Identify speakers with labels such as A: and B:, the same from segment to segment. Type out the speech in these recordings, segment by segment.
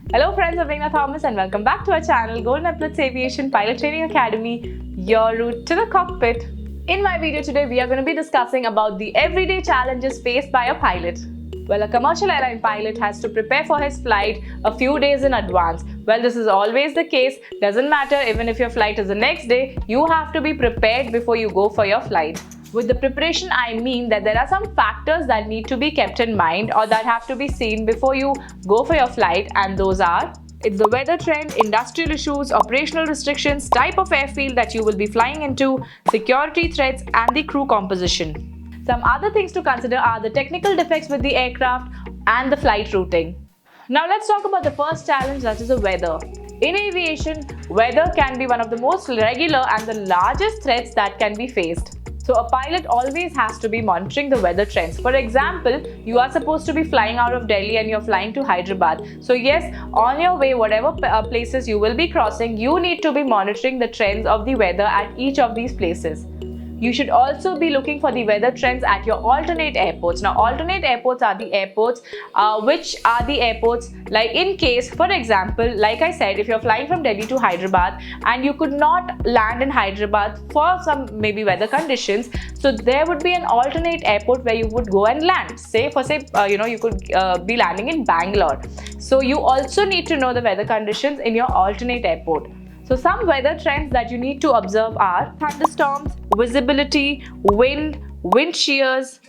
A: Hello friends, I'm Veena Thomas and welcome back to our channel Epaulettes Aviation Pilot Training Academy, your route to the cockpit. In my video today, we are going to be discussing about the everyday challenges faced by a pilot. Well, a commercial airline pilot has to prepare for his flight a few days in advance. Well, this is always the case. Doesn't matter, even if your flight is the next day, you have to be prepared before you go for your flight. With the preparation, I mean that there are some factors that need to be kept in mind or that have to be seen before you go for your flight, and those are: it's the weather trend, industrial issues, operational restrictions, type of airfield that you will be flying into, security threats, and the crew composition. Some other things to consider are the technical defects with the aircraft and the flight routing. Now let's talk about the first challenge, that is the weather. In aviation, weather can be one of the most regular and the largest threats that can be faced. So a pilot always has to be monitoring the weather trends. For example, you are supposed to be flying out of Delhi and you're flying to Hyderabad. So yes, on your way, whatever places you will be crossing, you need to be monitoring the trends of the weather at each of these places. You should also be looking for the weather trends at your alternate airports. Now, alternate airports are the airports which are the airports, like in case, for example, like I said, if you're flying from Delhi to Hyderabad and you could not land in Hyderabad for some maybe weather conditions, so there would be an alternate airport where you would go and land. You could be landing in Bangalore. So you also need to know the weather conditions in your alternate airport. So some weather trends that you need to observe are thunderstorms, visibility, wind shears,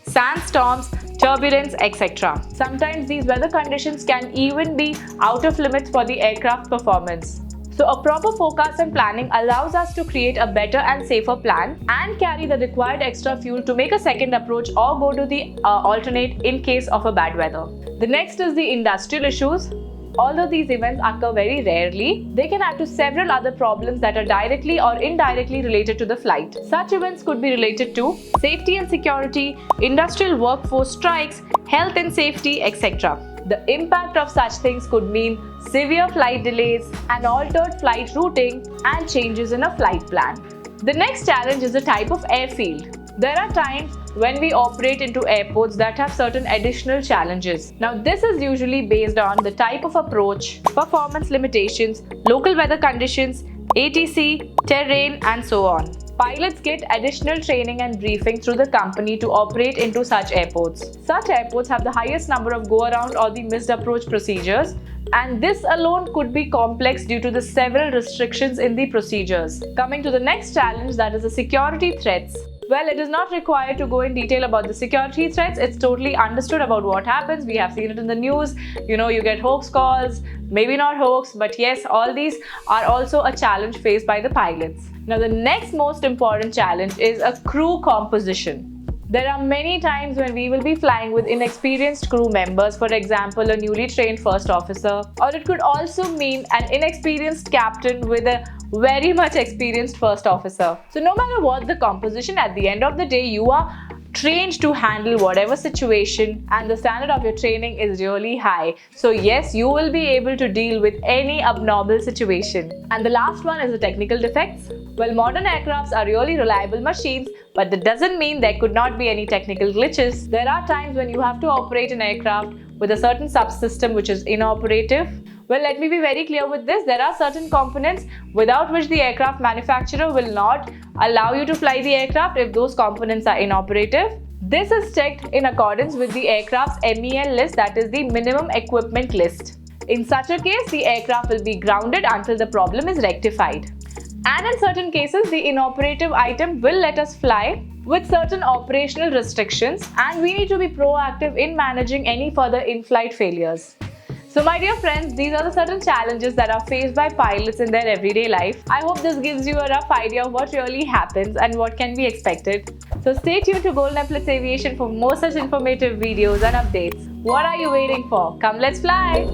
A: sandstorms, turbulence, etc. Sometimes these weather conditions can even be out of limits for the aircraft performance. So a proper forecast and planning allows us to create a better and safer plan and carry the required extra fuel to make a second approach or go to the alternate in case of a bad weather. The next is the industrial issues. Although these events occur very rarely, they can add to several other problems that are directly or indirectly related to the flight. Such events could be related to safety and security, industrial workforce strikes, health and safety, etc. The impact of such things could mean severe flight delays, an altered flight routing, and changes in a flight plan. The next challenge is the type of airfield. There are times when we operate into airports that have certain additional challenges. Now, this is usually based on the type of approach, performance limitations, local weather conditions, ATC, terrain, and so on. Pilots get additional training and briefing through the company to operate into such airports. Such airports have the highest number of go-around or the missed approach procedures, and this alone could be complex due to the several restrictions in the procedures. Coming to the next challenge, that is the security threats. Well, it is not required to go in detail about the security threats. It's totally understood about what happens. We have seen it in the news. You get hoax calls, maybe not hoax, but yes, all these are also a challenge faced by the pilots. Now, the next most important challenge is a crew composition. There are many times when we will be flying with inexperienced crew members, for example, a newly trained first officer, or it could also mean an inexperienced captain with a very much experienced first officer. So no matter what the composition, at the end of the day, you are trained to handle whatever situation, and the standard of your training is really high. So yes, you will be able to deal with any abnormal situation. And the last one is the technical defects. Well, modern aircrafts are really reliable machines, but that doesn't mean there could not be any technical glitches. There are times when you have to operate an aircraft with a certain subsystem which is inoperative. Well, let me be very clear with this. There are certain components without which the aircraft manufacturer will not allow you to fly the aircraft if those components are inoperative. This is checked in accordance with the aircraft's MEL list, that is the minimum equipment list. In such a case, the aircraft will be grounded until the problem is rectified. And in certain cases, the inoperative item will let us fly with certain operational restrictions, and we need to be proactive in managing any further in-flight failures. So my dear friends, these are the certain challenges that are faced by pilots in their everyday life. I hope this gives you a rough idea of what really happens and what can be expected. So stay tuned to Epaulettes Aviation for more such informative videos and updates. What are you waiting for? Come, let's fly!